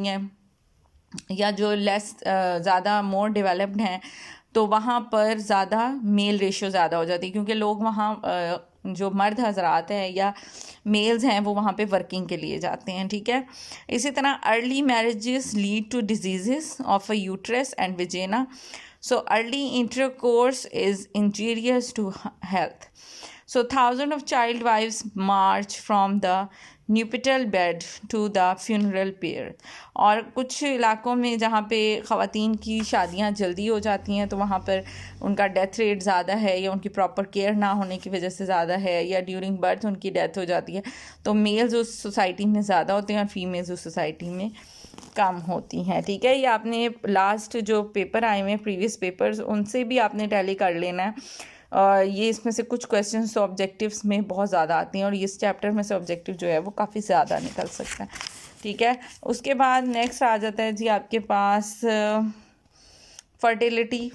हैं या जो लेस ज़्यादा मोर डेवलप्ड हैं तो वहाँ पर ज़्यादा मेल रेशियो ज़्यादा हो जाती है, क्योंकि लोग वहाँ जो मर्द हजरात हैं या मेल्स हैं वो वहाँ पे वर्किंग के लिए जाते हैं, ठीक है। इसी तरह early marriages lead to diseases of a uterus and vagina, so early intercourse is injurious to health, so thousands of child wives march from the nuptial bed to the funeral pyre। और कुछ इलाकों में जहाँ पे ख़वातीन की शादियाँ जल्दी हो जाती हैं तो वहाँ पर उनका डेथ रेट ज़्यादा है या उनकी प्रॉपर केयर ना होने की वजह से ज़्यादा है या ड्यूरिंग बर्थ उनकी डेथ हो जाती है, तो मेल्स उस सोसाइटी में ज़्यादा होते हैं और फीमेल्स उस सोसाइटी में कम होती हैं, ठीक है। ये आपने लास्ट जो पेपर आए हुए हैं प्रीवियस पेपर्स उनसे भी आपने टैली कर लेना है। ये इसमें से कुछ क्वेश्चंस तो ऑब्जेक्टिव्स में बहुत ज़्यादा आती हैं और इस चैप्टर में से ऑब्जेक्टिव जो है वो काफ़ी ज़्यादा निकल सकता है, ठीक है। उसके बाद नेक्स्ट आ जाता है जी आपके पास फर्टिलिटी,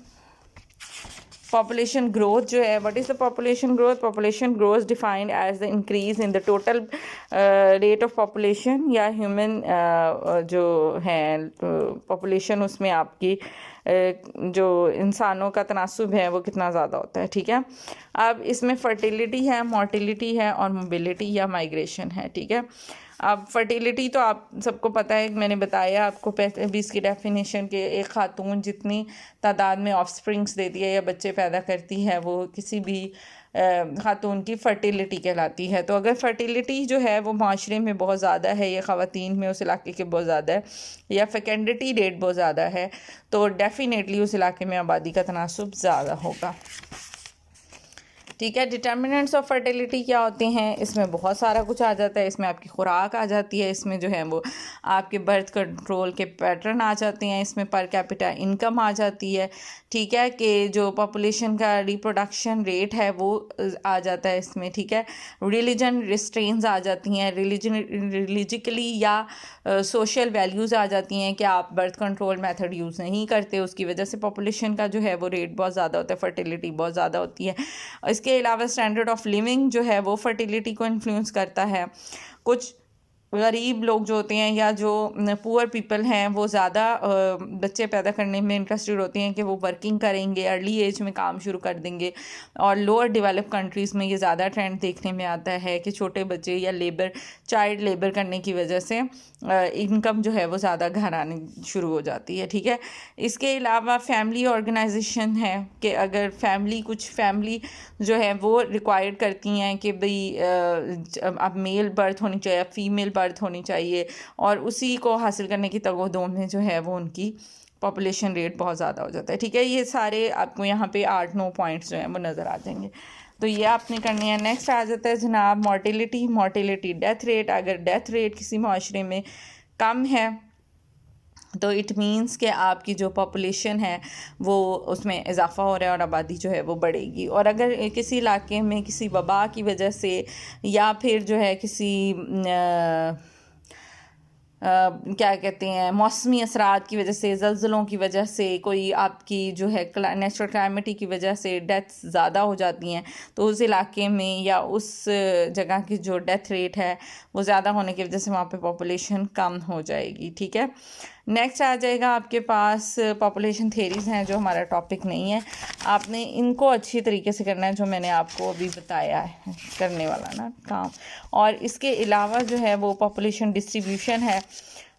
पॉपुलेशन ग्रोथ जो है। What is the population growth? Population growth defined as the increase in the total rate of population या ह्यूमन जो है पॉपुलेशन उसमें आपकी जो इंसानों का तनासुब है वो कितना ज़्यादा होता है, ठीक है। अब इसमें फर्टिलिटी है, मोर्टिलिटी है और मोबिलिटी या माइग्रेशन है, ठीक है। अब फर्टिलिटी तो आप सबको पता है, मैंने बताया आपको पहले भी इसकी डेफिनेशन के एक खातून जितनी तादाद में ऑफस्प्रिंग्स देती है या बच्चे पैदा करती है वो किसी भी खातून की फ़र्टिलिटी कहलाती है। तो अगर फ़र्टिलिटी जो है वो माशरे में बहुत ज़्यादा है या ख़वातीन में उस इलाके के बहुत ज़्यादा है या फेकेंडिटी रेट बहुत ज़्यादा है तो डेफ़िनेटली उस इलाके में आबादी का तनासुब ज़्यादा होगा, ठीक है। डिटर्मिनेंट्स ऑफ फर्टिलिटी क्या होते हैं? इसमें बहुत सारा कुछ आ जाता है, इसमें आपकी खुराक आ जाती है, इसमें जो है वो आपके बर्थ कंट्रोल के पैटर्न आ जाते हैं, इसमें पर कैपिटा इनकम आ जाती है, ठीक है, कि जो पॉपुलेशन का रिप्रोडक्शन रेट है वो आ जाता है इसमें, ठीक है। रिलीजन रिस्ट्रेंस आ जाती हैं, रिलीजिकली या सोशल वैल्यूज़ आ जाती हैं कि आप बर्थ कंट्रोल मेथड यूज़ नहीं करते, उसकी वजह से पॉपुलेशन का जो है वो रेट बहुत ज़्यादा होता है, फर्टिलिटी बहुत ज़्यादा होती है। इसके अलावा स्टैंडर्ड ऑफ लिविंग जो है वो फर्टिलिटी को इन्फ्लुएंस करता है। कुछ गरीब लोग जो होते हैं या जो पुअर पीपल हैं वो ज़्यादा बच्चे पैदा करने में इंटरेस्टेड होते हैं कि वो वर्किंग करेंगे, अर्ली एज में काम शुरू कर देंगे, और लोअर डेवलप कंट्रीज़ में ये ज़्यादा ट्रेंड देखने में आता है कि छोटे बच्चे या चाइल्ड लेबर करने की वजह से इनकम जो है वो ज़्यादा घर आने शुरू हो जाती है, ठीक है। इसके अलावा फैमिली ऑर्गेनाइजेशन है कि अगर कुछ फैमिली जो है वो रिक्वायर्ड करती हैं कि भाई अब मेल बर्थ होनी चाहिए, अब फीमेल बर्थ होनी चाहिए, और उसी को हासिल करने की तगोदों में जो है वो उनकी पॉपुलेशन रेट बहुत ज़्यादा हो जाता है, ठीक है। ये सारे आपको यहाँ पे 8-9 पॉइंट्स जो हैं वो नज़र आ जाएंगे, तो ये आपने करनी है। नेक्स्ट आ जाता है जनाब मोर्टिलिटी डेथ रेट। अगर डेथ रेट किसी माशरे में कम है तो इट मीन्स कि आपकी जो पॉपुलेशन है वो उसमें इजाफ़ा हो रहा है और आबादी जो है वो बढ़ेगी। और अगर किसी इलाके में किसी वबा की वजह से या फिर जो है किसी क्या कहते हैं मौसमी असरात की वजह से, ज़लज़लों की वजह से, कोई आपकी जो है नेचुरल क्लाइमेटी की वजह से डेथ्स ज़्यादा हो जाती हैं तो उस इलाके में या उस जगह की जो डेथ रेट है वो ज़्यादा होने की वजह से वहाँ पे पॉपुलेशन कम हो जाएगी, ठीक है। नेक्स्ट आ जाएगा आपके पास पॉपुलेशन थेरीज़ हैं जो हमारा टॉपिक नहीं है, आपने इनको अच्छी तरीके से करना है जो मैंने आपको अभी बताया है करने वाला ना काम। और इसके अलावा जो है वो पॉपुलेशन डिस्ट्रीब्यूशन है,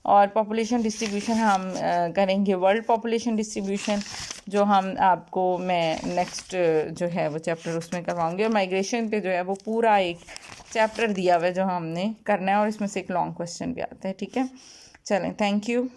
और पॉपुलेशन डिस्ट्रीब्यूशन हम करेंगे वर्ल्ड पॉपुलेशन डिस्ट्रीब्यूशन जो हम आपको मैं नेक्स्ट जो है वो चैप्टर उसमें करवाऊँगी। और माइग्रेशन पे जो है वो पूरा एक चैप्टर दिया हुआ है जो हमने करना है और इसमें से एक लॉन्ग क्वेश्चन भी आता है, ठीक है। चलें, थैंक यू।